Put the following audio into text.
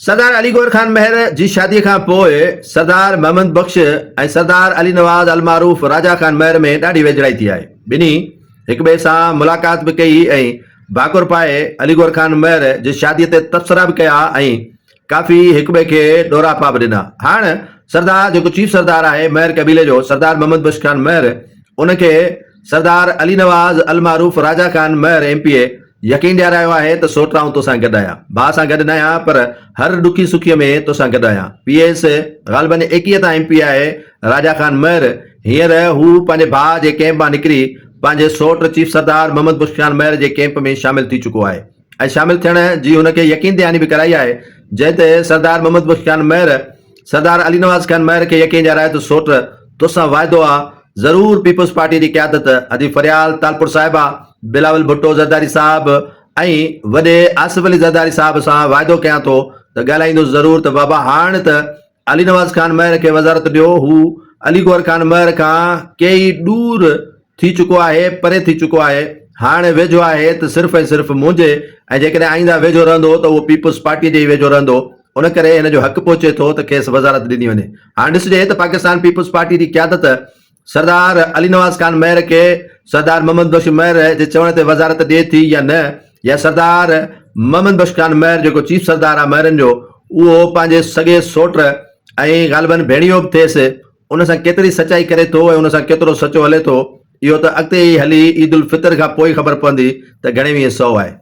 सरदार अली गौर खान महर जी शादी खां पोइ सरदार मोहम्मद बख्श ऐं सरदार अली नवाज़ अल मारूफ राजा खान महर में ॾाढी वेझड़ाई थी आहे। ॿिन्ही हिक ॿिए सां मुलाक़ात बि कई ऐं भाकुर पाए अली गौर खान महर जी शादीअ ते तबसरा बि कया ऐं काफ़ी हिक ॿिए खे ॾोरापा बि ॾिना। हाणे सरदार जेको चीफ सरदार आहे महर कबीले जो सरदार मोहम्मद बख्श खान महर, उनखे सरदार अली नवाज़ अल मारूफ राजा खान महर एमपीए यकीन ॾियारायो आहे त सोटराऊं तोसां गॾु आहियां, भाउ सां गॾु न आहियां पर हर ॾुखी सुखीअ में तोसां गॾु आहियां। पीएस ग़ालिबन 21 तां एमपी आहे राजा खान महर। हींअर हू पंहिंजे भाउ जे कैंप मां निकिरी पंहिंजे सोट चीफ सरदार मोहम्मद बख्श खान महर जे कैंप में शामिल थी चुको आहे ऐं शामिल थियण जी हुनखे यकीन दहानी बि कराई आहे, जंहिं ते सरदार मोहम्मद बख्श खान महर सरदार अली नवाज़ खान महर खे यकीन ॾियाराए त सोट तोसां वाइदो आहे ज़रूर पीपल्स पार्टी की क़यादत अदी फरियाल तालपुर साहिबा, बिलावल भुट्टो ज़रदारी साहब ऐं वॾे आसिफ अली ज़रदारी साहब सां वाइदो कयां थो त ॻाल्हाईंदुसि ज़रूर त बाबा हाणे त अली नवाज़ खान महर खे वज़ारत ॾियो। हू अली गौर खान महर खां केई दूर थी चुको आहे, परे थी चुको आहे, हाणे वेझो आहे त सिर्फ़ ऐं सिर्फ़ मुंहिंजे, ऐं जेकॾहिं आईंदा वेझो रहंदो त उहो पीपल्स पार्टी जे ई वेझो रहंदो। उन करे हिन जो हक़ पहुचे थो त खेसि वज़ारत ॾिनी वञे। हाणे ॾिसजे त पाकिस्तान पीपल्स पार्टी जी क़यादत सरदार अली नवाज़ खान महर के सरदार मोहम्मद बख्श महर जे चवण ते वज़ारत ॾिए थी या न, या सरदार मोहम्मद बख्श खान महर जेको चीफ सरदार आहे महरनि जो, उहो पंहिंजे सॻे सोट ऐं ग़ालिबन भेणियो बि थिएसि, उन सां केतिरी सचाई करे थो ऐं उन सां केतिरो सचो हले थो, इहो त अॻिते ई हली ईद उल फितर खां पोइ ख़बर पवंदी त घणे वीह सौ आहे।